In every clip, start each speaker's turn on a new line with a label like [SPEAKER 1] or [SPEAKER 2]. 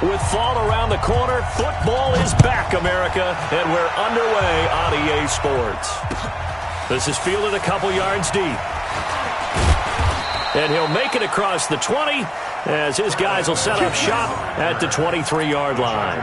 [SPEAKER 1] With fall around the corner, football is back, America, and we're underway on EA Sports. This is fielded a couple yards deep. And he'll make it across the 20 as his guys will set up shop at the 23-yard line.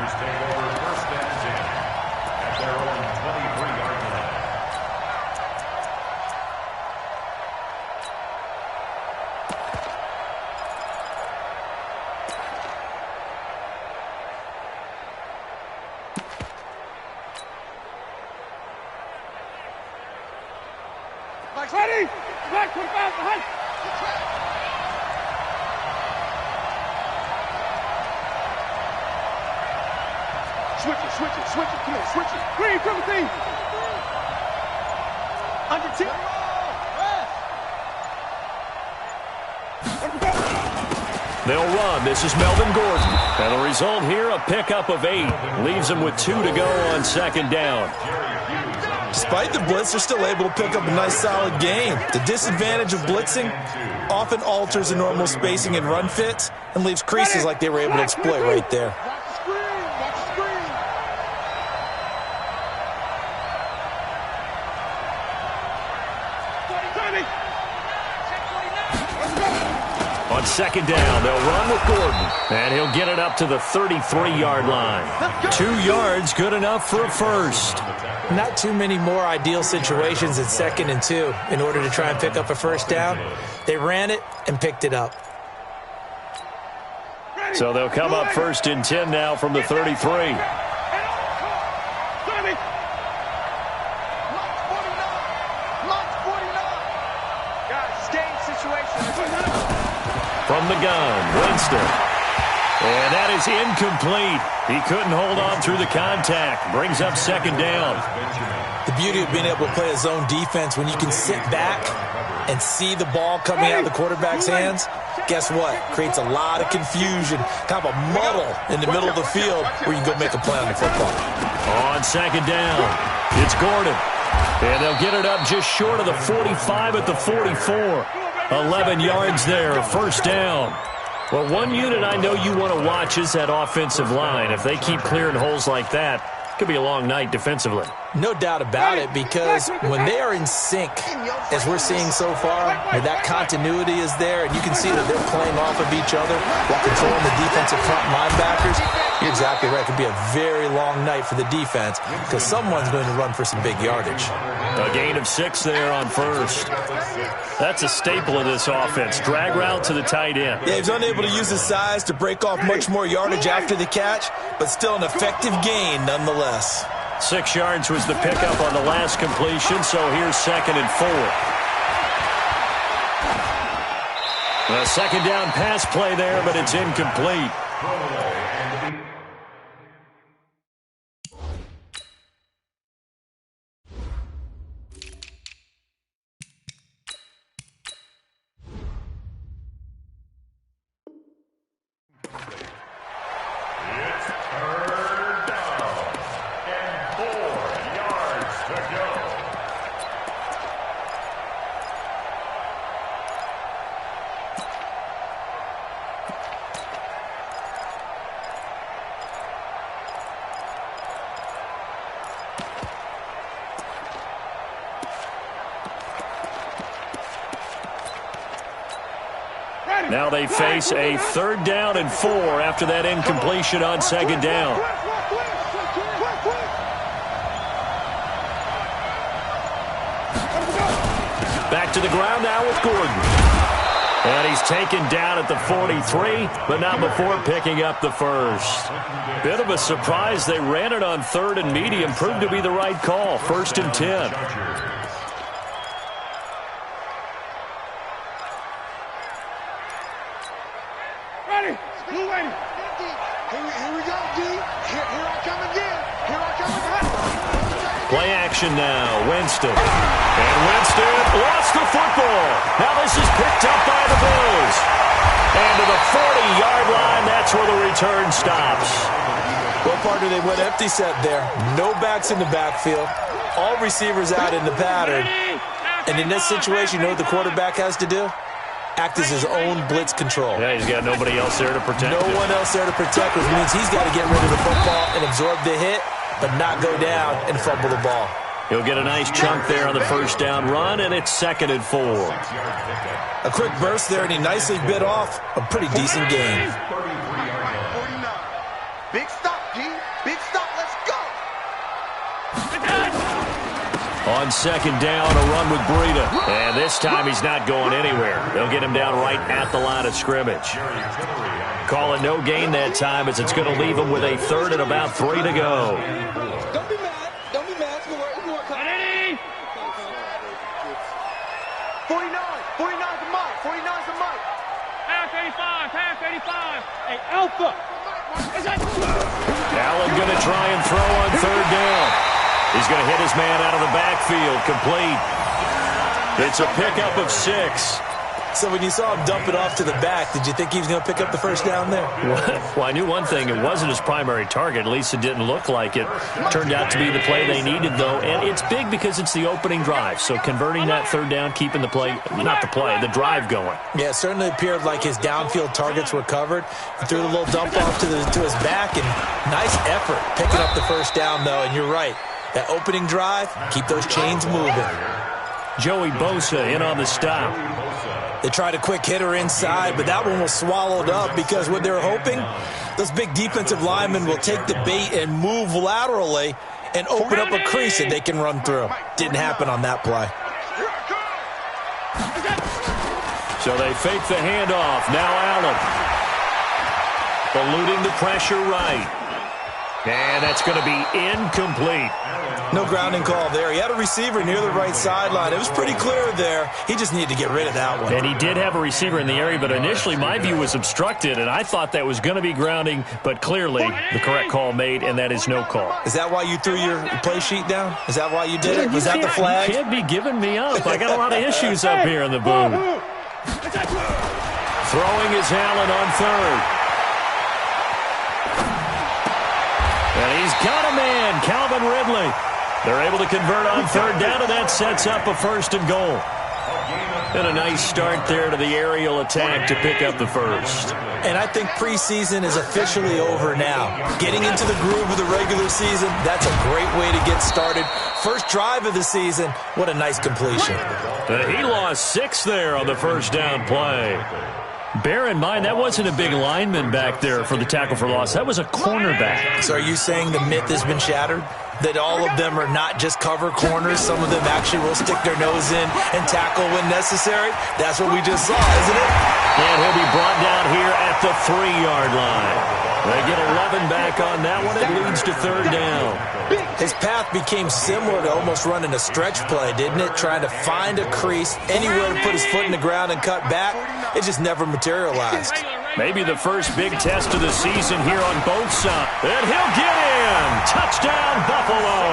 [SPEAKER 2] Ready? Back, 25, behind. Switch it. Come on, switch it. Green, Timothy. Under 10.
[SPEAKER 1] They'll run. This is Melvin Gordon. And the result here, a pickup of 8. Leaves them with 2 to go on second down.
[SPEAKER 3] Despite the blitz, they're still able to pick up a nice, solid gain. The disadvantage of blitzing often alters the normal spacing and run fits and leaves creases like they were able to exploit right there.
[SPEAKER 1] On second down, they'll run with Gordon, and he'll get it up to the 33-yard line. 2 yards, good enough for a first.
[SPEAKER 3] Not too many more ideal situations at 2nd and 2 in order to try and pick up a first down. They ran it and picked it up.
[SPEAKER 1] So they'll come up 1st and 10 now from the 33. From the gun, Winston. And that is incomplete. He couldn't hold on through the contact. Brings up second down.
[SPEAKER 3] The beauty of being able to play a zone defense when you can sit back and see the ball coming out of the quarterback's hands, guess what? Creates a lot of confusion, kind of a muddle in the middle of the field where you can go make a play on the football.
[SPEAKER 1] On second down, it's Gordon. And they'll get it up just short of the 45 at the 44. 11 yards there, first down. Well, one unit I know you want to watch is that offensive line. If they keep clearing holes like that, it could be a long night defensively.
[SPEAKER 3] No doubt about it, because when they are in sync, as we're seeing so far, where that continuity is there, and you can see that they're playing off of each other while controlling the defensive front linebackers, you're exactly right. It could be a very long night for the defense because someone's going to run for some big yardage.
[SPEAKER 1] A gain of 6 there on first. That's a staple of this offense. Drag route to the tight end.
[SPEAKER 3] Yeah, he's unable to use his size to break off much more yardage after the catch, but still an effective gain nonetheless.
[SPEAKER 1] 6 yards was the pickup on the last completion, so here's 2nd and 4. A second down pass play there, but it's incomplete. Now they face a 3rd down and 4 after that incompletion on second down. Back to the ground now with Gordon. And he's taken down at the 43, but not before picking up the first. Bit of a surprise. They ran it on 3rd and medium. Proved to be the right call. 1st and 10. Play action now, Winston. And Winston lost the football. Now this is picked up by the Bills. And to the 40-yard line, that's where the return stops.
[SPEAKER 3] Well, partner, they went empty set there. No backs in the backfield. All receivers out in the pattern. And in this situation, you know what the quarterback has to do? act as his own blitz control.
[SPEAKER 1] Yeah, he's got nobody else there to protect
[SPEAKER 3] No
[SPEAKER 1] him.
[SPEAKER 3] one else there to protect, which means he's got to get rid of the football and absorb the hit, but not go down and fumble the ball.
[SPEAKER 1] He'll get a nice chunk there on the first down run, and it's 2nd and 4.
[SPEAKER 3] A quick burst there, and he nicely bit off a pretty decent gain.
[SPEAKER 2] Big stop, G. Big stop. Let's go.
[SPEAKER 1] On 2nd down, a run with Breida. And this time he's not going anywhere. They'll get him down right at the line of scrimmage. Call it no gain that time as it's going to leave him with a 3rd and about 3 to go.
[SPEAKER 2] Don't be mad. Don't be mad. It's gonna work. 49. 49's the mic. 49's the mic.
[SPEAKER 4] Pass 85. Pass 85. Hey, Alpha.
[SPEAKER 1] Allen going to try and throw on 3rd down. He's going to hit his man out of the backfield. Complete. It's a pickup of 6.
[SPEAKER 3] So when you saw him dump it off to the back, did you think he was going to pick up the first down there?
[SPEAKER 1] Well, I knew one thing. It wasn't his primary target. At least it didn't look like it. Turned out to be the play they needed, though. And it's big because it's the opening drive. So converting that 3rd down, keeping the play, not the play, the drive going.
[SPEAKER 3] Yeah, it certainly appeared like his downfield targets were covered. He threw the little dump off to his back, and nice effort picking up the first down, though. And you're right. That opening drive, keep those chains moving.
[SPEAKER 1] Joey Bosa in on the stop.
[SPEAKER 3] They tried a quick hitter inside, but that one was swallowed up because what they're hoping, those big defensive linemen will take the bait and move laterally and open up a crease that they can run through. Didn't happen on that play.
[SPEAKER 1] So they fake the handoff. Now Allen. Eluding the pressure right. And that's going to be incomplete.
[SPEAKER 3] No grounding call there. He had a receiver near the right sideline. It was pretty clear there. He just needed to get rid of that one.
[SPEAKER 1] And he did have a receiver in the area, but initially my view was obstructed, and I thought that was going to be grounding, but clearly the correct call made, and that is no call.
[SPEAKER 3] Is that why you threw your play sheet down? Is that why you did it? Was that the flag?
[SPEAKER 1] You can't be giving me up. I got a lot of issues up here in the booth. Throwing is Allen on 3rd. And he's got a man, Calvin Ridley. They're able to convert on 3rd down, and that sets up a 1st and goal. And a nice start there to the aerial attack to pick up the 1st.
[SPEAKER 3] And I think preseason is officially over now. Getting into the groove of the regular season, that's a great way to get started. First drive of the season, what a nice completion.
[SPEAKER 1] He lost 6 there on the 1st down play. Bear in mind, that wasn't a big lineman back there for the tackle for loss. That was a cornerback.
[SPEAKER 3] So are you saying the myth has been shattered? That all of them are not just cover corners? Some of them actually will stick their nose in and tackle when necessary? That's what we just saw, isn't it?
[SPEAKER 1] And he'll be brought down here at the 3-yard line. They get 11 back on that one. It leads to 3rd down.
[SPEAKER 3] His path became similar to almost running a stretch play, didn't it? Trying to find a crease, anywhere to put his foot in the ground and cut back. It just never materialized.
[SPEAKER 1] Maybe the first big test of the season here on both sides. And he'll get in. Touchdown, Buffalo.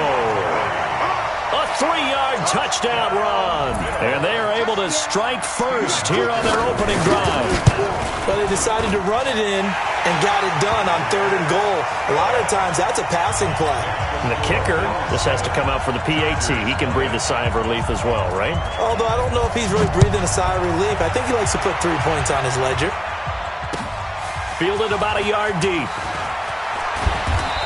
[SPEAKER 1] A 3-yard touchdown run. And they are able to strike first here on their opening drive.
[SPEAKER 3] Well, they decided to run it in and got it done on 3rd and goal. A lot of times, that's a passing play.
[SPEAKER 1] And the kicker, this has to come out for the PAT. He can breathe a sigh of relief as well, right?
[SPEAKER 3] Although I don't know if he's really breathing a sigh of relief. I think he likes to put 3 points on his ledger.
[SPEAKER 1] Fielded about a yard deep.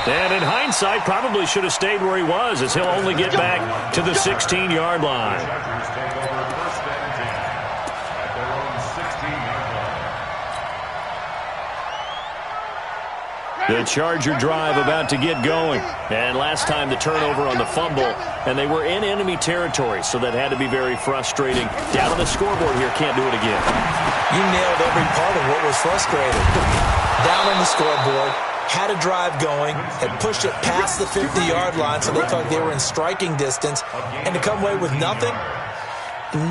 [SPEAKER 1] And in hindsight, probably should have stayed where he was, as he'll only get back to the 16-yard line. The Charger drive about to get going. And last time the turnover on the fumble, and they were in enemy territory, so that had to be very frustrating. Down on the scoreboard here, can't do it again.
[SPEAKER 3] You nailed every part of what was frustrating. Down on the scoreboard, had a drive going, had pushed it past the 50-yard line, so they thought they were in striking distance, and to come away with nothing,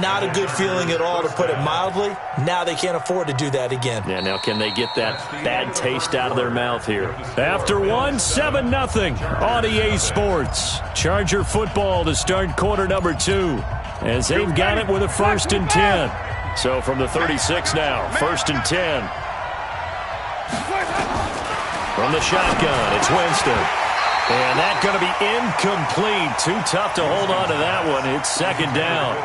[SPEAKER 3] not a good feeling at all, to put it mildly. Now they can't afford to do that again.
[SPEAKER 1] Yeah, now can they get that bad taste out of their mouth here? After one, 7-0 on EA Sports. Charger football to start quarter number 2, as they've got it with a 1st and 10. So from the 36 now, 1st and 10. From the shotgun, it's Winston. And that's going to be incomplete. Too tough to hold on to that one. It's second down.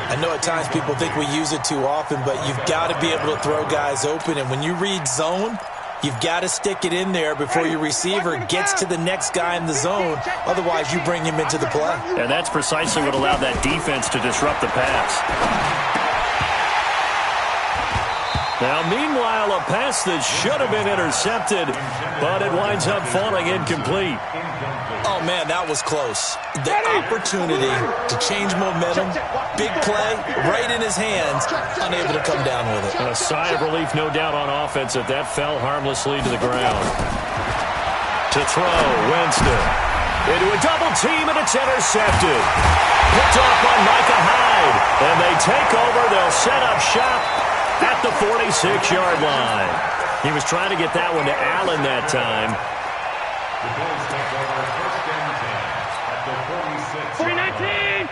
[SPEAKER 3] I know at times people think we use it too often, but you've got to be able to throw guys open. And when you read zone, you've got to stick it in there before your receiver gets to the next guy in the zone. Otherwise, you bring him into the play.
[SPEAKER 1] And that's precisely what allowed that defense to disrupt the pass. Now, meanwhile, a pass that should have been intercepted, but it winds up falling incomplete.
[SPEAKER 3] Oh, man, that was close. The opportunity to change momentum, big play, right in his hands, unable to come down with it.
[SPEAKER 1] A sigh of relief, no doubt, on offense that fell harmlessly to the ground. To throw, Winston. Into a double team, and it's intercepted. Picked off by Micah Hyde. And they take over. They'll set up shop at the 46-yard line. He was trying to get that one to Allen that time.
[SPEAKER 5] The Bills take over first and 10 at the 46.
[SPEAKER 4] 319.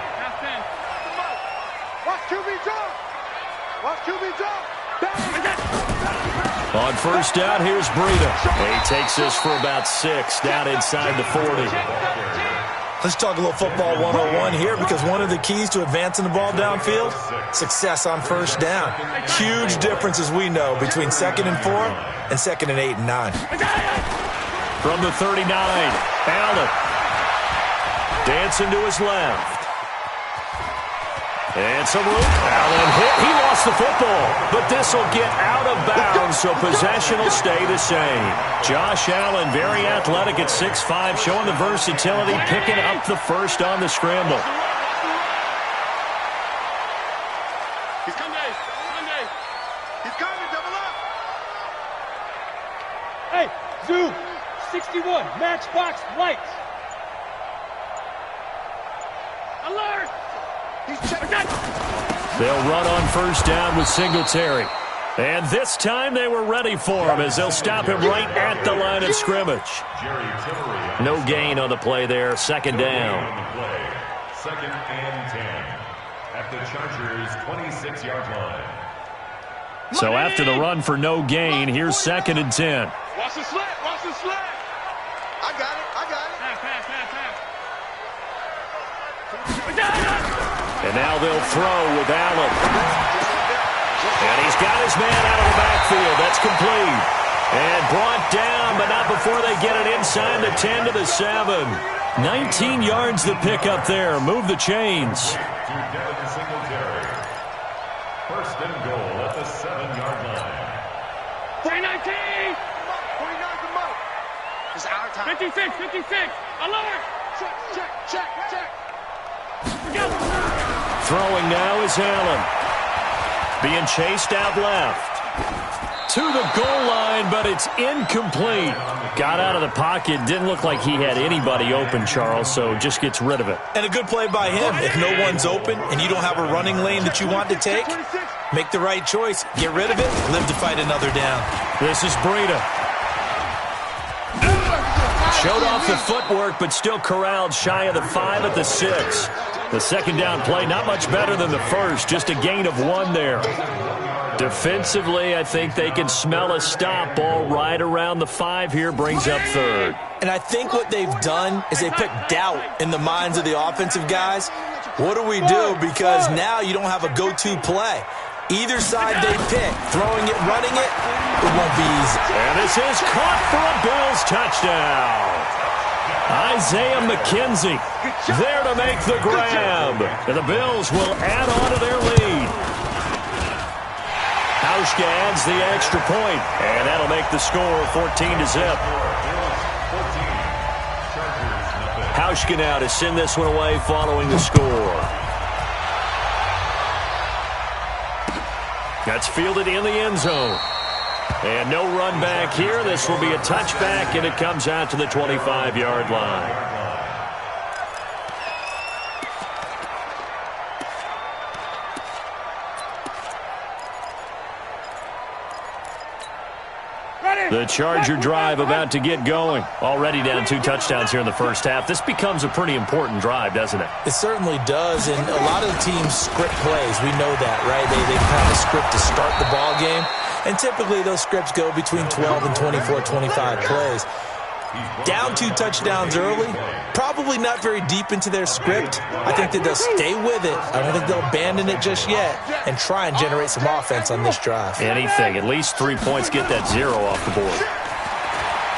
[SPEAKER 2] Watch QB jump. Watch QB jump.
[SPEAKER 1] On first down, here's Breida. He takes this for about 6 down inside the 40.
[SPEAKER 3] Let's talk a little football 101 here, because one of the keys to advancing the ball downfield, success on first down. Huge difference, as we know, between 2nd and 4 and 2nd and 8 and 9.
[SPEAKER 1] From the 39, Allen. Dancing to his left. And some room. Allen hit. He lost the football. But this will get out of bounds, so possession will stay the same. Josh Allen, very athletic at 6'5", showing the versatility, picking up the first on the scramble.
[SPEAKER 2] He's coming. He's coming. Double up.
[SPEAKER 4] Hey, zoom. 61. Matchbox lights. Alert.
[SPEAKER 1] They'll run on first down with Singletary. And this time they were ready for him, as they'll stop him right at the line of scrimmage. No gain on the play there. Second down.
[SPEAKER 5] Second and 10 at the Chargers' 26-yard line.
[SPEAKER 1] So after the run for no gain, here's second and 10.
[SPEAKER 2] Watch the slant. Watch the slant. I got it.
[SPEAKER 1] And now they'll throw with Allen. And he's got his man out of the backfield. That's complete. And brought down, but not before they get it inside the 10 to the 7. 19 yards the pick up there. Move the chains.
[SPEAKER 5] First and goal at the 7-yard line.
[SPEAKER 4] 319.
[SPEAKER 2] 49's the mark. It's our time.
[SPEAKER 4] 56. Alert.
[SPEAKER 2] Check.
[SPEAKER 1] Throwing now is Allen. Being chased out left. To the goal line, but it's incomplete. Got out of the pocket. Didn't look like he had anybody open, Charles, so just gets rid of it.
[SPEAKER 3] And a good play by him. If no one's open and you don't have a running lane that you want to take, make the right choice. Get rid of it. Live to fight another down.
[SPEAKER 1] This is Breida. Showed off the footwork, but still corralled shy of the 5 at the 6. The second down play, not much better than the first. Just a gain of 1 there. Defensively, I think they can smell a stop. Ball right around the 5 here, brings up third.
[SPEAKER 3] And I think what they've done is they put doubt in the minds of the offensive guys. What do we do? Because now you don't have a go-to play. Either side they pick, throwing it, running it, it won't be easy.
[SPEAKER 1] And this is caught for a Bills touchdown. Isaiah McKenzie there to make the grab. And the Bills will add on to their lead. Hauschka adds the extra point, and that'll make the score 14-0. Hauschka now to send this one away following the score. That's fielded in the end zone. And no run back here. This will be a touchback, and it comes out to the 25-yard line. The Charger drive about to get going. Already down 2 touchdowns here in the first half. This becomes a pretty important drive, doesn't it?
[SPEAKER 3] It certainly does, and a lot of the teams script plays. We know that, right? They kind of script to start the ball game, and typically those scripts go between 12 and 24, 25 plays. Down 2 touchdowns early, probably not very deep into their script. I think that they'll stay with it. I don't think they'll abandon it just yet and try and generate some offense on this drive.
[SPEAKER 1] Anything, at least 3 points, get that 0 off the board.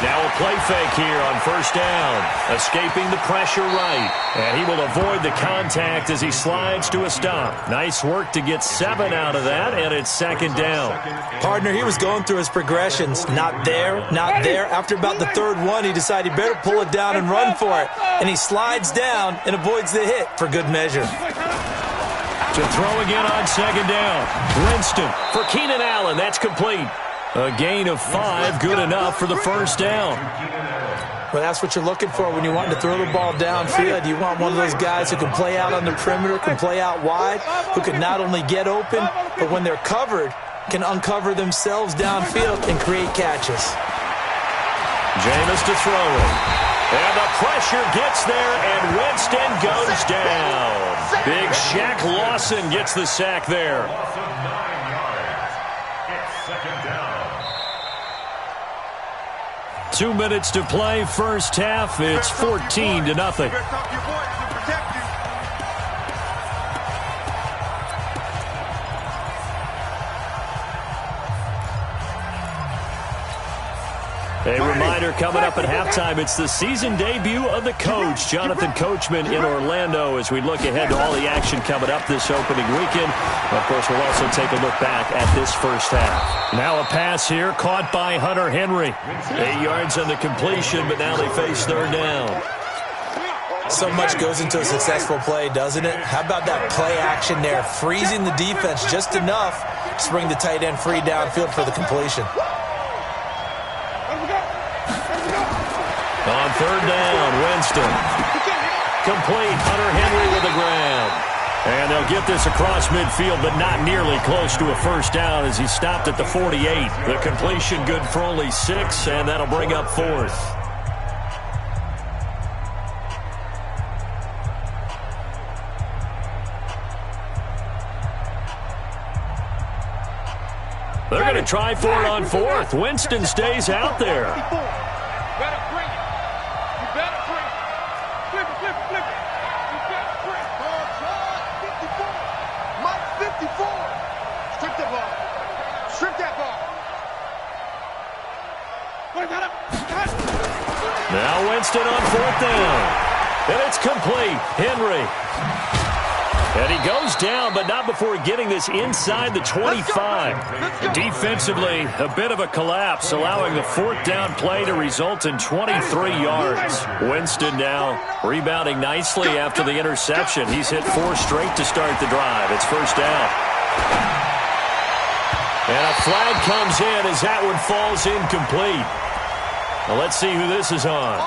[SPEAKER 1] Now a play fake here on first down. Escaping the pressure right. And he will avoid the contact as he slides to a stop. Nice work to get 7 out of that, and it's second down.
[SPEAKER 3] Partner, he was going through his progressions. Not there, not there. After about the third one, he decided he better pull it down and run for it. And he slides down and avoids the hit for good measure.
[SPEAKER 1] To throw again on second down. Winston for Keenan Allen. That's complete. A gain of 5, good enough for the first down.
[SPEAKER 3] Well, that's what you're looking for when you want to throw the ball downfield. You want one of those guys who can play out on the perimeter, can play out wide, who can not only get open, but when they're covered, can uncover themselves downfield and create catches.
[SPEAKER 1] Jameis to throw it. And the pressure gets there, and Winston goes down. Big Shaq Lawson gets the sack there. 2 minutes to play, first half. It's 14-0. A reminder coming up at halftime, it's the season debut of the coach, Jonathan Coachman, in Orlando, as we look ahead to all the action coming up this opening weekend. Of course, we'll also take a look back at this first half. Now a pass here, caught by Hunter Henry. 8 yards on the completion, but now they face third down.
[SPEAKER 3] So much goes into a successful play, doesn't it? How about that play action there, freezing the defense just enough to bring the tight end free downfield for the completion.
[SPEAKER 1] On third down, Winston. Complete, Hunter Henry with the grab. And they'll get this across midfield, but not nearly close to a first down as he stopped at the 48. The completion good for only 6, and that'll bring up fourth. They're going to try for it on fourth. Winston stays out there. Now Winston on fourth down. And it's complete. Henry. And he goes down, but not before getting this inside the 25. Defensively, a bit of a collapse, allowing the fourth down play to result in 23 yards. Winston now rebounding nicely after the interception. He's hit 4 straight to start the drive. It's first down. And a flag comes in as that one falls incomplete. Well, let's see who this is on.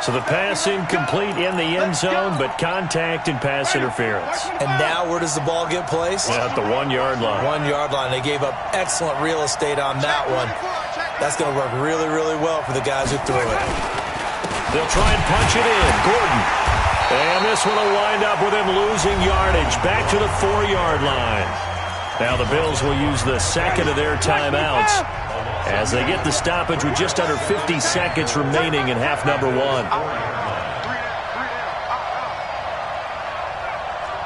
[SPEAKER 1] So the pass incomplete in the end zone, but contact and pass interference.
[SPEAKER 3] And now where does the ball get placed?
[SPEAKER 1] At the 1 yard line.
[SPEAKER 3] 1 yard line. They gave up excellent real estate on that one. That's going to work really, really well for the guys who threw it.
[SPEAKER 1] They'll try and punch it in. Gordon. And this one will wind up with him losing yardage. Back to the 4 yard line. Now the Bills will use the second of their timeouts as they get the stoppage with just under 50 seconds remaining in half number 1.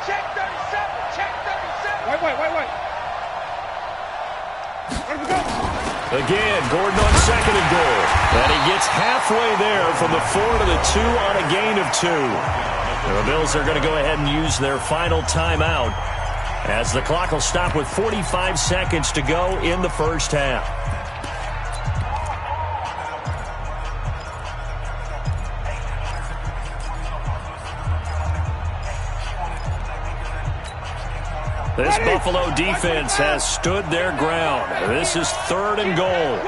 [SPEAKER 2] Check 37. Check 37. Wait. Where do we go?
[SPEAKER 1] Again, Gordon on second and goal. And he gets halfway there from the 4 to the 2 on a gain of 2. The Bills are going to go ahead and use their final timeout as the clock will stop with 45 seconds to go in the first half. This Buffalo defense has stood their ground. This is third and goal.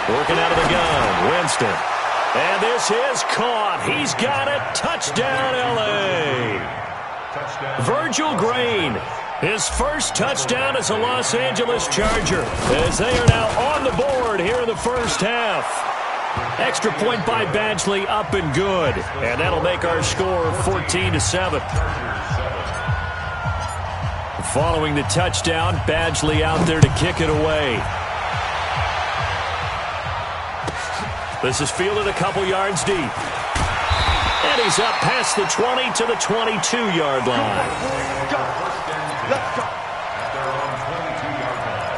[SPEAKER 1] Working out of the gun, Winston. And this is caught. He's got it. Touchdown, L.A. Virgil Green, his first touchdown as a Los Angeles Charger, as they are now on the board here in the first half. Extra point by Badgley, up and good. And that'll make our score 14-7. Following the touchdown, Badgley out there to kick it away. This is fielded a couple yards deep. And he's up past the 20 to the 22-yard line.
[SPEAKER 2] Let's go.
[SPEAKER 5] At their own 22-yard line.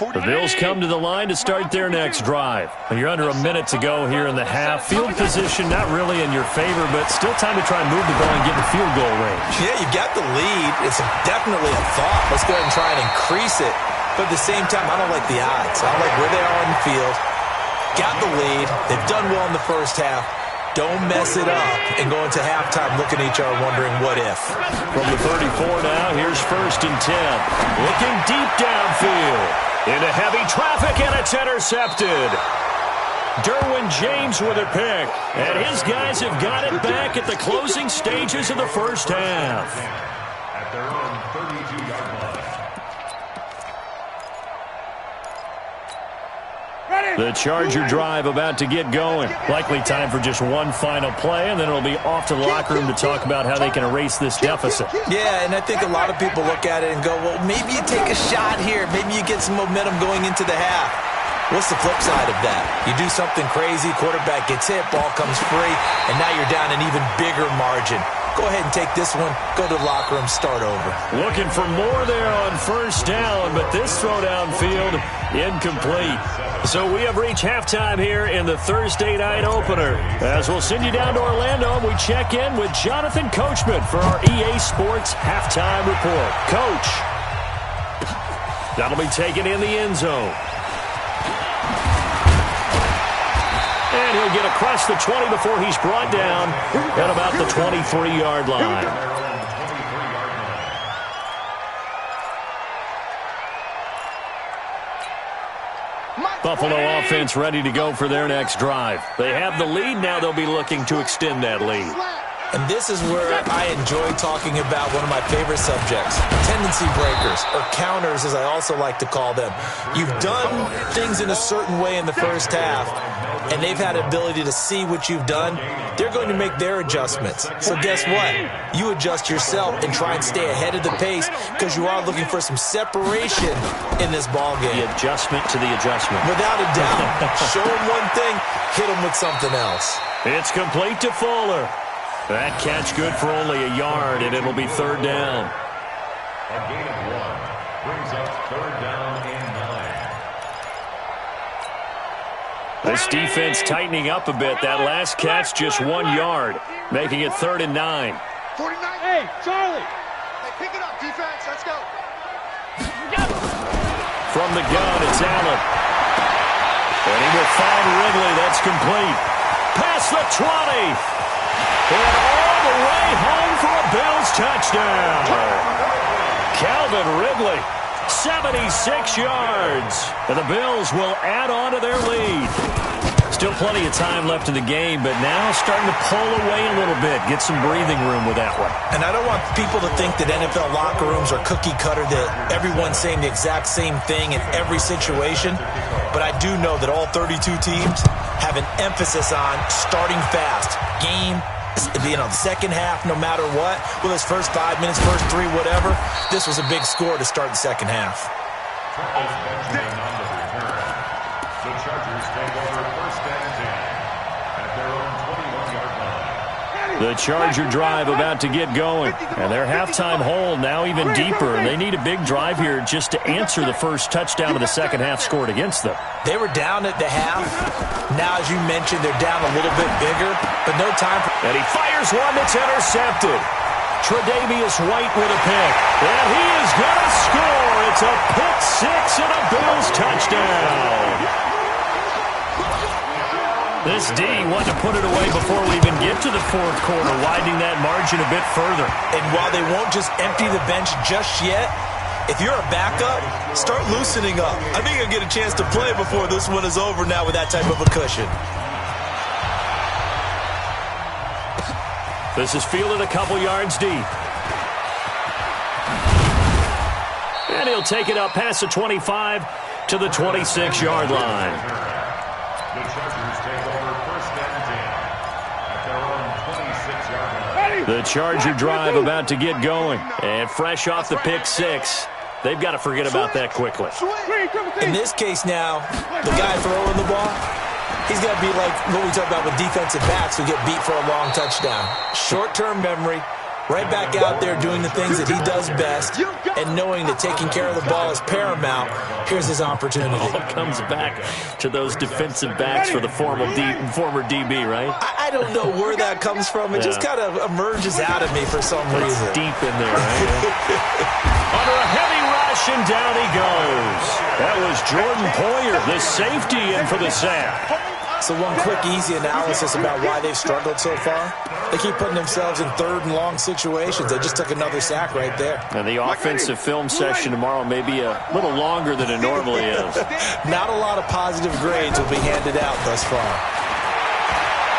[SPEAKER 1] The Bills come to the line to start their next drive. You're under a minute to go here in the half. Field position not really in your favor, but still time to try and move the ball and get in field goal range.
[SPEAKER 3] Yeah, you've got the lead. It's definitely a thought. Let's go ahead and try and increase it. But at the same time, I don't like the odds. I don't like where they are on the field. Got the lead. They've done well in the first half. Don't mess it up and go into halftime looking at each other wondering what if.
[SPEAKER 1] From the 34 now, here's 1st and 10. Looking deep downfield. Into heavy traffic, and it's intercepted. Derwin James with a pick. And his guys have got it back at the closing stages of the first half.
[SPEAKER 5] At their own 32-yard line.
[SPEAKER 1] The Charger drive about to get going. Likely time for just one final play, and then it'll be off to the locker room to talk about how they can erase this deficit.
[SPEAKER 3] Yeah, and I think a lot of people look at it and go, well, maybe you take a shot here. Maybe you get some momentum going into the half. What's the flip side of that? You do something crazy, quarterback gets hit, ball comes free, and now you're down an even bigger margin. Go ahead and take this one, go to the locker room, start over.
[SPEAKER 1] Looking for more there on 1st down, but this throw downfield incomplete. So we have reached halftime here in the Thursday night opener. As we'll send you down to Orlando, we check in with Jonathan Coachman for our EA Sports Halftime Report. Coach, that'll be taken in the end zone. And he'll get across the 20 before he's brought down at about the 23-yard line. Buffalo offense ready to go for their next drive. They have the lead now. They'll be looking to extend that lead.
[SPEAKER 3] And this is where I enjoy talking about one of my favorite subjects, tendency breakers, or counters as I also like to call them. You've done things in a certain way in the first half, and they've had the ability to see what you've done. They're going to make their adjustments. So guess what? You adjust yourself and try and stay ahead of the pace because you are looking for some separation in this ball game.
[SPEAKER 1] The adjustment to the adjustment.
[SPEAKER 3] Without a doubt. Show them one thing, hit them with something else.
[SPEAKER 1] It's complete to Fuller. That catch good for only a yard, and it'll be 3rd down.
[SPEAKER 5] A gain of 1 brings up 3rd down and 9.
[SPEAKER 1] This defense tightening up a bit. That last catch just 1 yard, making it 3rd and 9.
[SPEAKER 2] 49.
[SPEAKER 4] Hey, Charlie.
[SPEAKER 2] Hey, pick it up, defense. Let's go.
[SPEAKER 1] From the gun, it's Allen. And he will find Ridley. That's complete. Past the 20. And all the way home for a Bills touchdown. Calvin Ridley, 76 yards. And the Bills will add on to their lead. Still plenty of time left in the game, but now starting to pull away a little bit. Get some breathing room with that one.
[SPEAKER 3] And I don't want people to think that NFL locker rooms are cookie cutter, that everyone's saying the exact same thing in every situation. But I do know that all 32 teams have an emphasis on starting fast. The second half, no matter what, whether it's first 5 minutes, first 3, whatever, this was a big score to start the second half.
[SPEAKER 5] Travis Benjamin on the return. The Chargers take over 1st and 10 at their own 21-yard line.
[SPEAKER 1] The Charger drive about to get going. And their halftime hole now even deeper. They need a big drive here just to answer the first touchdown of the second half scored against them.
[SPEAKER 3] They were down at the half. Now, as you mentioned, they're down a little bit bigger, but no time for...
[SPEAKER 1] And he fires one that's intercepted. Tre'Davious White with a pick. And he is going to score. It's a pick 6 and a Bills touchdown. This D wanted to put it away before we even get to the 4th quarter, widening that margin a bit further.
[SPEAKER 3] And while they won't just empty the bench just yet, if you're a backup, start loosening up. I think you'll get a chance to play before this one is over now with that type of a cushion.
[SPEAKER 1] This is fielded a couple yards deep. And he'll take it up past the 25 to the 26-yard line.
[SPEAKER 5] The Chargers take over first and 10 at their own 26-yard line.
[SPEAKER 1] The Charger drive about to get going. And fresh off the pick six, they've got to forget about that quickly.
[SPEAKER 3] In this case now, the guy throwing the ball, he's got to be like what we talk about with defensive backs who get beat for a long touchdown. Short-term memory, right back out there doing the things that he does best, and knowing that taking care of the ball is paramount. Here's his opportunity.
[SPEAKER 1] All comes back to those defensive backs for the former DB, right?
[SPEAKER 3] I don't know where that comes from. It just kind of emerges out of me for some reason.
[SPEAKER 1] It's deep in there, right? Under a heavy rush, and down he goes. That was Jordan Poyer, the safety, in for the sack.
[SPEAKER 3] So one quick, easy analysis about why they've struggled so far. They keep putting themselves in third and long situations. They just took another sack right there.
[SPEAKER 1] And the offensive film session tomorrow may be a little longer than it normally is.
[SPEAKER 3] Not a lot of positive grades will be handed out thus far.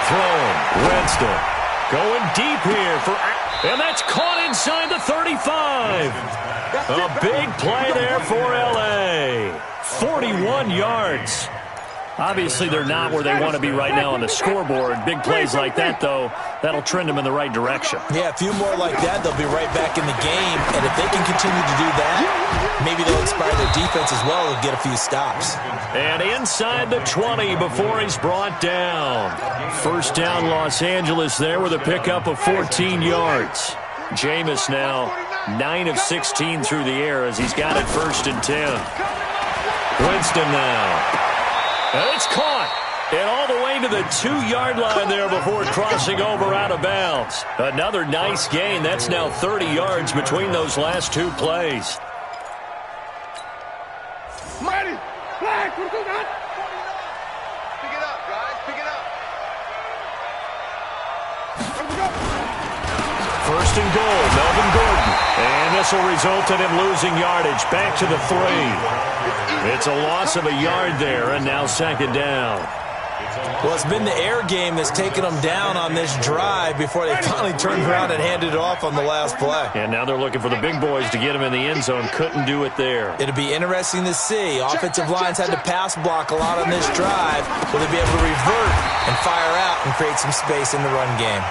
[SPEAKER 1] Throwing, Winston. Going deep here and that's caught inside the 35. A big play there for L.A. 41 yards. Obviously, they're not where they want to be right now on the scoreboard. Big plays like that, though, that'll trend them in the right direction.
[SPEAKER 3] Yeah, a few more like that, they'll be right back in the game. And if they can continue to do that, maybe they'll inspire their defense as well and get a few stops.
[SPEAKER 1] And inside the 20 before he's brought down. First down, Los Angeles there with a pickup of 14 yards. Jameis now 9 of 16 through the air as he's got it first and 10. Winston now. And it's caught. And all the way to the 2-yard line there before crossing over out of bounds. Another nice gain. That's now 30 yards between those last two plays.
[SPEAKER 2] Mighty. Flag. Pick it up, guys. Pick it up.
[SPEAKER 1] First and goal, Melvin Gordon. And this will result in him losing yardage back to the 3. It's a loss of a yard there, and now second down.
[SPEAKER 3] Well, it's been the air game that's taken them down on this drive before they finally turned around and handed it off on the last play.
[SPEAKER 1] And now they're looking for the big boys to get him in the end zone. Couldn't do it there.
[SPEAKER 3] It'll be interesting to see. Offensive lines had to pass block a lot on this drive. Will they be able to revert and fire out and create some space in the run game?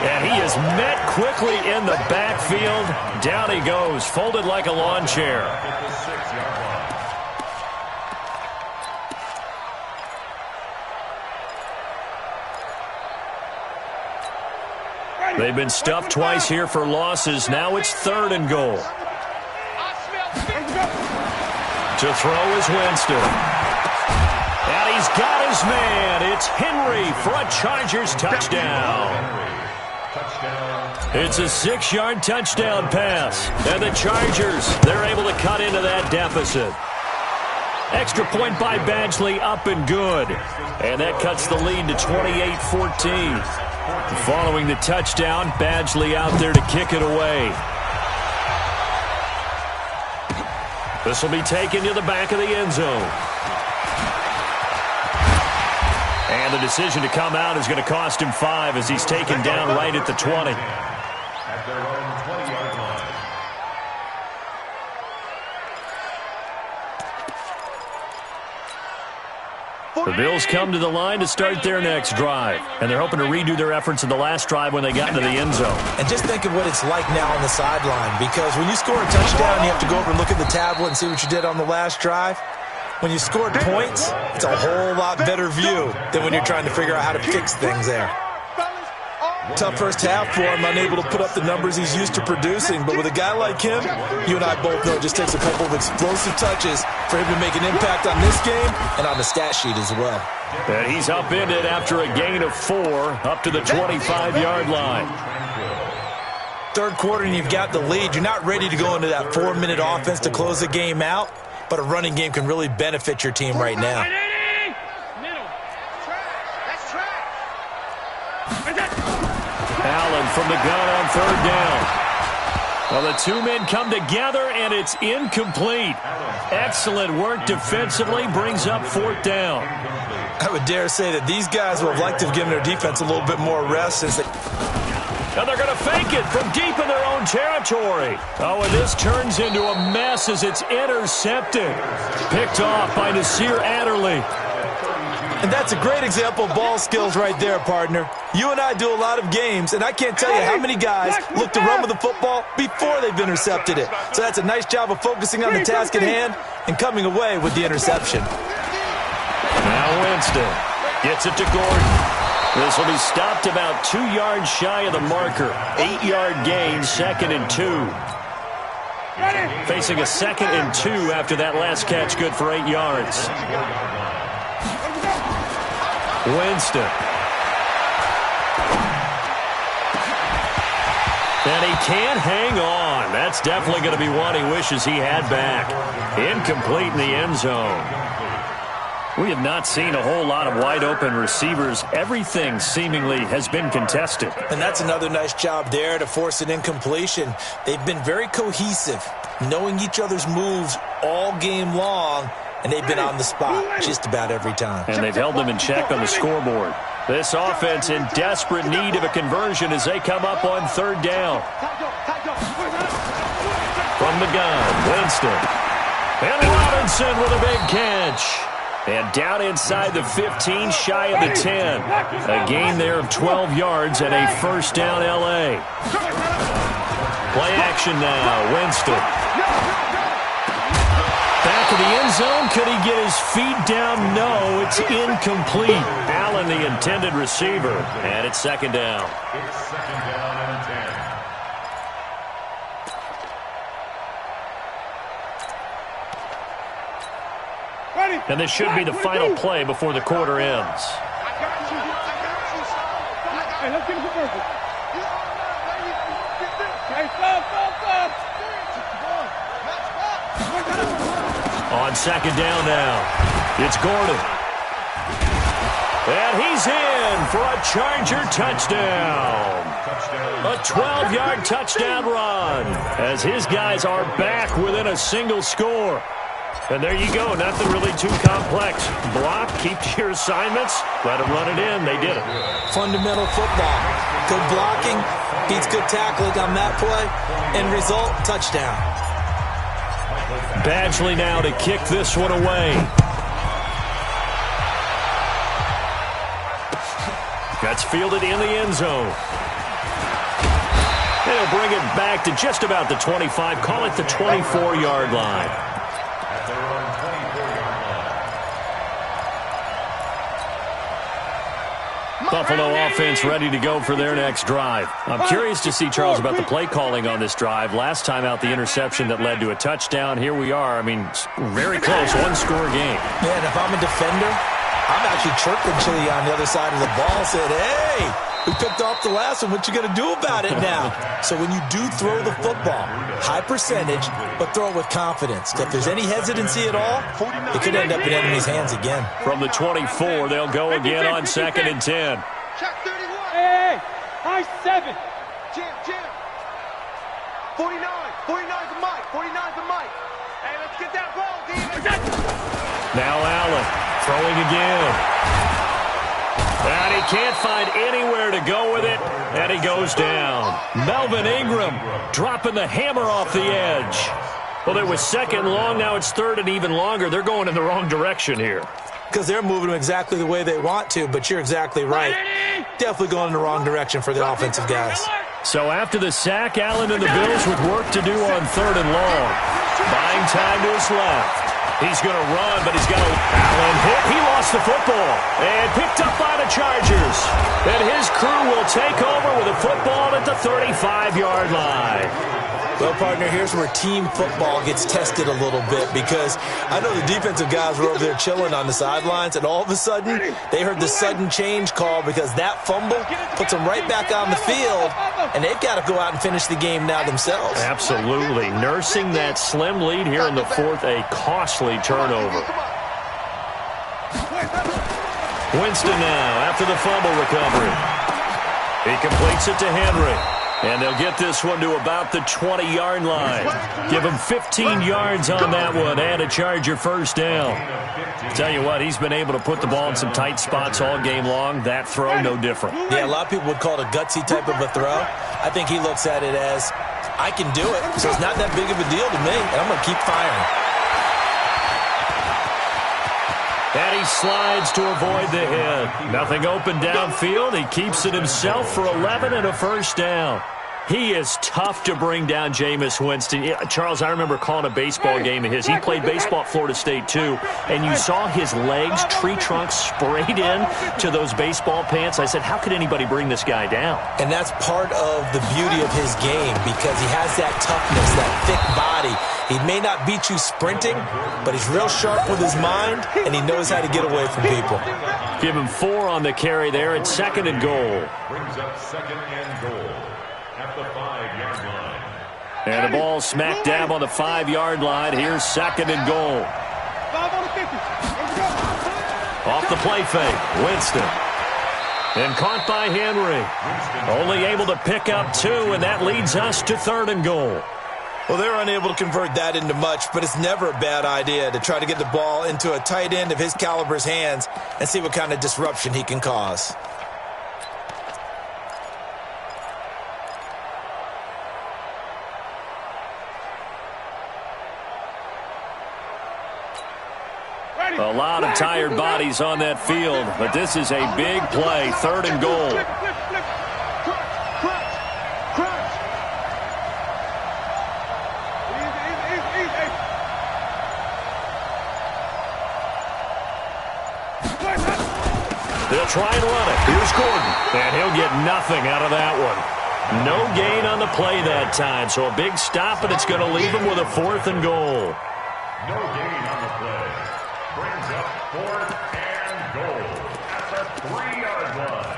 [SPEAKER 1] And he is met quickly in the backfield. Down he goes, folded like a lawn chair. They've been stuffed twice here for losses. Now it's third and goal. To throw is Winston. And he's got his man. It's Henry for a Chargers touchdown. It's a 6-yard touchdown pass. And the Chargers, they're able to cut into that deficit. Extra point by Badgley, up and good. And that cuts the lead to 28-14. Following the touchdown, Badgley out there to kick it away. This will be taken to the back of the end zone. And the decision to come out is going to cost him 5 as he's taken down right at the 20.
[SPEAKER 5] At their own 20-yard line.
[SPEAKER 1] The Bills come to the line to start their next drive. And they're hoping to redo their efforts in the last drive when they got into the end zone.
[SPEAKER 3] And just think of what it's like now on the sideline. Because when you score a touchdown, you have to go over and look at the tablet and see what you did on the last drive. When you scored points, it's a whole lot better view than when you're trying to figure out how to fix things there. Tough first half for him, unable to put up the numbers he's used to producing. But with a guy like him, you and I both know it just takes a couple of explosive touches for him to make an impact on this game and on the stat sheet as well.
[SPEAKER 1] And he's upended after a gain of 4 up to the 25-yard line.
[SPEAKER 3] Third quarter and you've got the lead. You're not ready to go into that 4-minute offense to close the game out, but a running game can really benefit your team right now.
[SPEAKER 1] Allen from the gun on third down. Well, the two men come together, and it's incomplete. Excellent work defensively, brings up fourth down.
[SPEAKER 3] I would dare say that these guys would have liked to have given their defense a little bit more rest since they...
[SPEAKER 1] And they're going to fake it from deep in their own territory. Oh, and this turns into a mess as it's intercepted. Picked off by Nasir Adderley.
[SPEAKER 3] And that's a great example of ball skills right there, partner. You and I do a lot of games, and I can't tell you how many guys look to run with the football before they've intercepted it. So that's a nice job of focusing on the task at hand and coming away with the interception.
[SPEAKER 1] Now Winston gets it to Gordon. This will be stopped about 2 yards shy of the marker. 8-yard gain, 2nd and 2. Facing a 2nd and 2 after that last catch, good for 8 yards. Winston. And he can't hang on. That's definitely going to be one he wishes he had back. Incomplete in the end zone. We have not seen a whole lot of wide-open receivers. Everything seemingly has been contested.
[SPEAKER 3] And that's another nice job there to force an incompletion. They've been very cohesive, knowing each other's moves all game long, and they've been on the spot just about every time.
[SPEAKER 1] And they've held them in check on the scoreboard. This offense in desperate need of a conversion as they come up on 3rd down. From the gun, Winston. And Robinson with a big catch. And down inside the 15, shy of the 10. A gain there of 12 yards and a 1st down L.A. Play action now, Winston. Back of the end zone. Could he get his feet down? No, it's incomplete. Allen, the intended receiver. And it's 2nd down.
[SPEAKER 5] It's 2nd down and 10.
[SPEAKER 1] And this should be the final play before the quarter ends.
[SPEAKER 4] Hey, let's get it perfect. Hey, stop.
[SPEAKER 1] On 2nd down now, it's Gordon. And he's in for a Charger touchdown. A 12-yard touchdown run as his guys are back within a single score. And there you go, nothing really too complex. Block, keep to your assignments, let them run it in. They did it.
[SPEAKER 3] Fundamental football. Good blocking, beats good tackling on that play. End result, touchdown.
[SPEAKER 1] Badgley now to kick this one away. That's fielded in the end zone. They'll bring it back to just about the 25, call it the 24-yard line. Buffalo offense ready to go for their next drive. I'm curious to see, Charles, about the play calling on this drive. Last time out, the interception that led to a touchdown. Here we are. I mean, very close, one-score game.
[SPEAKER 3] Yeah, and if I'm a defender, I'm actually chirping Chili on the other side of the ball, said, hey, we picked off the last one. What you going to do about it now? So when you do throw the football, high percentage, but throw it with confidence. If there's any hesitancy at all, it could end up in enemy's hands again.
[SPEAKER 1] From the 24, they'll go again on 2nd and 10.
[SPEAKER 4] Hey, high 7.
[SPEAKER 2] Jim. 49. 49's a Mike. 49's a Mike. Hey, let's get that ball, D.
[SPEAKER 1] Now Allen throwing again. And he can't find anywhere to go with it, and he goes down. Melvin Ingram dropping the hammer off the edge. Well, it was 2nd and long, now it's 3rd and even longer. They're going in the wrong direction here.
[SPEAKER 3] Because they're moving them exactly the way they want to, but you're exactly right. Definitely going in the wrong direction for the offensive guys.
[SPEAKER 1] So after the sack, Allen and the Bills with work to do on 3rd and long. Buying time to his left. He's going to run, but he's got a Allen hit. He lost the football and picked up by the Chargers. And his crew will take over with a football at the 35-yard line.
[SPEAKER 3] Well, partner, here's where team football gets tested a little bit because I know the defensive guys were over there chilling on the sidelines, and all of a sudden they heard the sudden change call because that fumble puts them right back on the field, and they've got to go out and finish the game now themselves.
[SPEAKER 1] Absolutely. Nursing that slim lead here in the 4th, a costly turnover. Winston now after the fumble recovery. He completes it to Henry. And they'll get this one to about the 20-yard line. Give him 15 yards on that one and a Charger first down. Tell you what, he's been able to put the ball in some tight spots all game long. That throw, no different.
[SPEAKER 3] Yeah, a lot of people would call it a gutsy type of a throw. I think he looks at it as, I can do it, so it's not that big of a deal to me, and I'm going to keep firing.
[SPEAKER 1] And he slides to avoid the hit. Nothing open downfield. He keeps it himself for 11 and a first down. He is tough to bring down, Jameis Winston. Charles, I remember calling a baseball game of his. He played baseball at Florida State, too, and you saw his legs, tree trunks sprayed in to those baseball pants. I said, how could anybody bring this guy down?
[SPEAKER 3] And that's part of the beauty of his game because he has that toughness, that thick body. He may not beat you sprinting, but he's real sharp with his mind, and he knows how to get away from people.
[SPEAKER 1] Give him 4 on the carry there at 2nd and goal.
[SPEAKER 5] Brings up 2nd and goal at the 5-yard line.
[SPEAKER 1] And the ball smack dab on the 5-yard line. Here's 2nd and goal.
[SPEAKER 4] 5 on the 50.
[SPEAKER 1] Off the play fake, Winston. And caught by Henry. Only able to pick up 2, and that leads us to 3rd and goal.
[SPEAKER 3] Well, they're unable to convert that into much, but it's never a bad idea to try to get the ball into a tight end of his caliber's hands and see what kind of disruption he can cause.
[SPEAKER 1] A lot of tired bodies on that field, but this is a big play, 3rd and goal. They'll try and run it. Here's Gordon. And he'll get nothing out of that one. No gain on the play that time. So a big stop, and it's going to leave him with a 4th and goal.
[SPEAKER 5] No gain on the play. Brings up 4th and goal at the 3-yard line.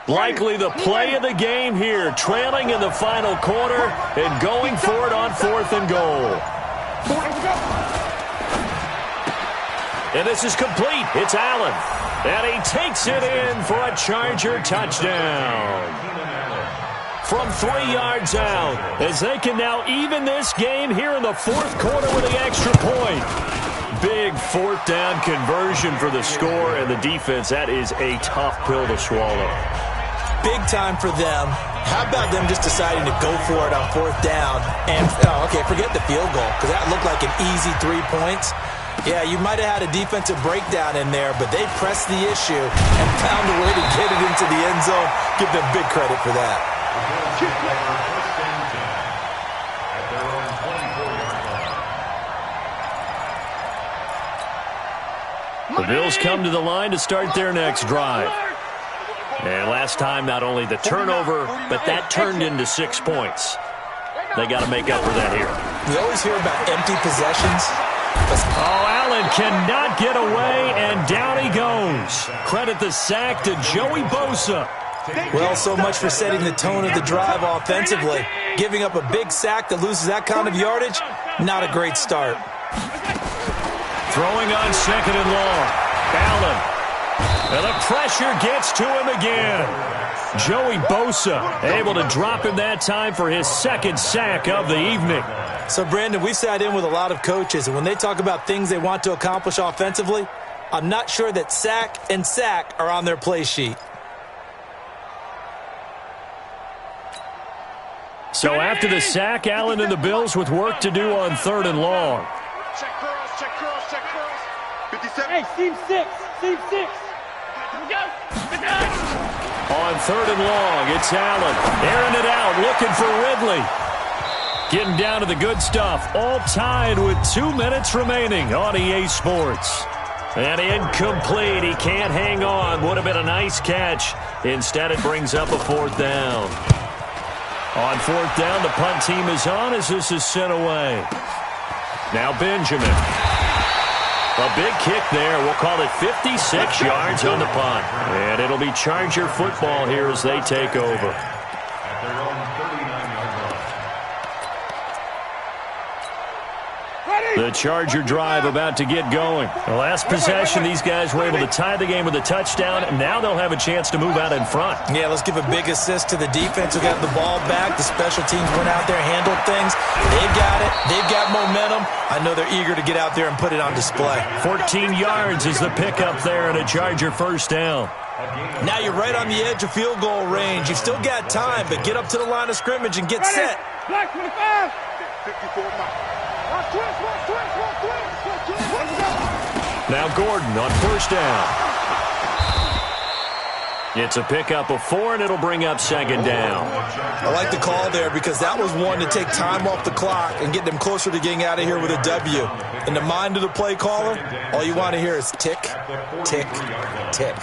[SPEAKER 1] Likely the play of the game here, trailing in the final quarter and going for it on 4th and goal. And this is complete. It's Allen. And he takes it in for a Charger touchdown. From 3 yards out, as they can now even this game here in the 4th quarter with the extra point. Big 4th down conversion for the score and the defense. That is a tough pill to swallow.
[SPEAKER 3] Big time for them. How about them just deciding to go for it on 4th down? And, okay, forget the field goal, because that looked like an easy 3 points. Yeah, you might have had a defensive breakdown in there, but they pressed the issue and found a way to get it into the end zone. Give them big credit for that.
[SPEAKER 1] The Bills come to the line to start their next drive. And last time, not only the turnover, but that turned into 6 points. They got to make up for that here.
[SPEAKER 3] We always hear about empty possessions.
[SPEAKER 1] Oh, Allen cannot get away, and down he goes. Credit the sack to Joey Bosa.
[SPEAKER 3] Well, so much for setting the tone of the drive offensively. Giving up a big sack that loses that kind of yardage, not a great start.
[SPEAKER 1] Throwing on 2nd and long. Allen. And the pressure gets to him again. Joey Bosa able to drop him that time for his 2nd sack of the evening.
[SPEAKER 3] So, Brandon, we've sat in with a lot of coaches, and when they talk about things they want to accomplish offensively, I'm not sure that sack and sack are on their play sheet.
[SPEAKER 1] So after the sack, Allen and the Bills with work to do on 3rd and long.
[SPEAKER 2] Check curls, check curls, check curls. 57.
[SPEAKER 4] Hey, seam 6. Seam 6.
[SPEAKER 1] On 3rd and long, it's Allen. Airing it out, looking for Ridley. Getting down to the good stuff. All tied with 2 minutes remaining on EA Sports. And incomplete. He can't hang on. Would have been a nice catch. Instead, it brings up a 4th down. On 4th down, the punt team is on as this is sent away. Now Benjamin. A big kick there. We'll call it 56 yards on the punt. And it'll be Charger football here as they take over.
[SPEAKER 5] their own 39-yard line.
[SPEAKER 1] The Charger drive about to get going. The last possession, these guys were able to tie the game with a touchdown, and now they'll have a chance to move out in front.
[SPEAKER 3] Yeah, let's give a big assist to the defense who got the ball back. The special teams went out there, handled things. They've got it. They've got momentum. I know they're eager to get out there and put it on display.
[SPEAKER 1] 14 yards is the pickup there, and a Charger first down.
[SPEAKER 3] Now you're right on the edge of field goal range. You've still got time, but get up to the line of scrimmage and get set.
[SPEAKER 4] Black 25.
[SPEAKER 2] 54 miles.
[SPEAKER 1] Now Gordon on first down. It's a pickup of 4, and it'll bring up second down.
[SPEAKER 3] I like the call there because that was one to take time off the clock and get them closer to getting out of here with a W. In the mind of the play caller, all you want to hear is tick, tick, tick.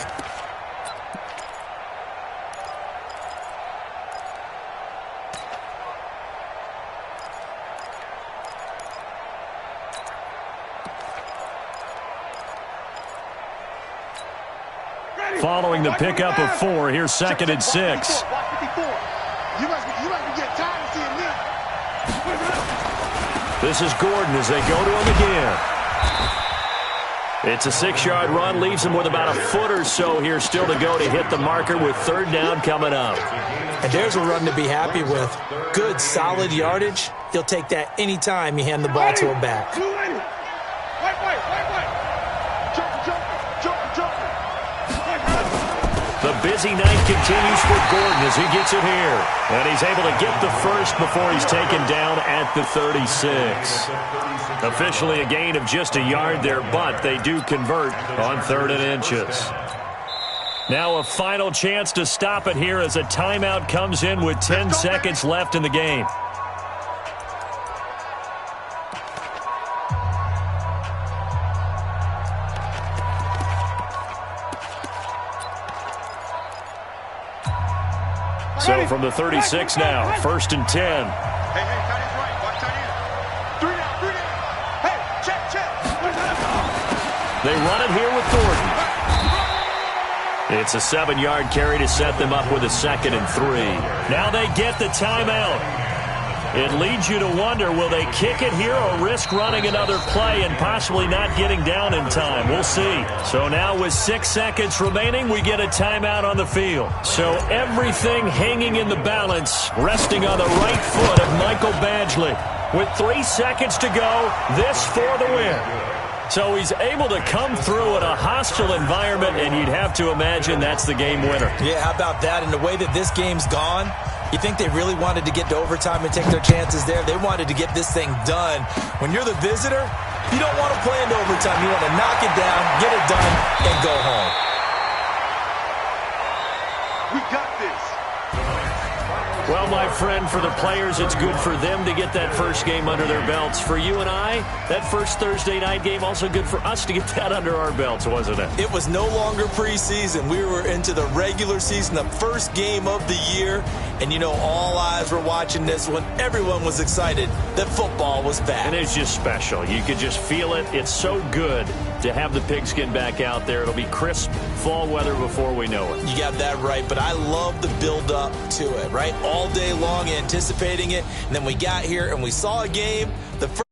[SPEAKER 1] Following the pickup of 4, here's second and 6.
[SPEAKER 2] You must be getting tired of seeing me.
[SPEAKER 1] This is Gordon as they go to him again. It's a 6-yard run, leaves him with about a foot or so here still to go to hit the marker with third down coming up.
[SPEAKER 3] And there's a run to be happy with. Good, solid yardage. He'll take that anytime you hand the ball to him back.
[SPEAKER 1] The busy night continues for Gordon as he gets it here. And he's able to get the first before he's taken down at the 36. Officially a gain of just a yard there, but they do convert on 3rd and inches. Now a final chance to stop it here as a timeout comes in with 10 seconds left in the game. So from the 36 now, 1st and 10.
[SPEAKER 2] Hey, tight end's right. Watch tight end. 3 down. Hey, check.
[SPEAKER 1] They run it here with Gordon. It's a 7-yard carry to set them up with a 2nd and 3. Now they get the timeout. It leads you to wonder, will they kick it here or risk running another play and possibly not getting down in time? We'll see. So now with 6 seconds remaining, we get a timeout on the field. So everything hanging in the balance, resting on the right foot of Michael Badgley. With 3 seconds to go, this for the win. So he's able to come through in a hostile environment, and you'd have to imagine that's the game winner.
[SPEAKER 3] Yeah, how about that? And the way that this game's gone, you think they really wanted to get to overtime and take their chances there? They wanted to get this thing done. When you're the visitor, you don't want to play into overtime. You want to knock it down, get it done, and go home.
[SPEAKER 2] We got this.
[SPEAKER 1] Well, my friend, for the players, it's good for them to get that first game under their belts. For you and I, that first Thursday night game, also good for us to get that under our belts, wasn't it?
[SPEAKER 3] It was no longer preseason. We were into the regular season, the first game of the year. And, you know, all eyes were watching this one. Everyone was excited that football was back.
[SPEAKER 1] And it's just special. You could just feel it. It's so good to have the pigskin back out there. It'll be crisp fall weather before we know it.
[SPEAKER 3] You got that right, but I love the build-up to it, right? All day long anticipating it, and then we got here and we saw a game. The first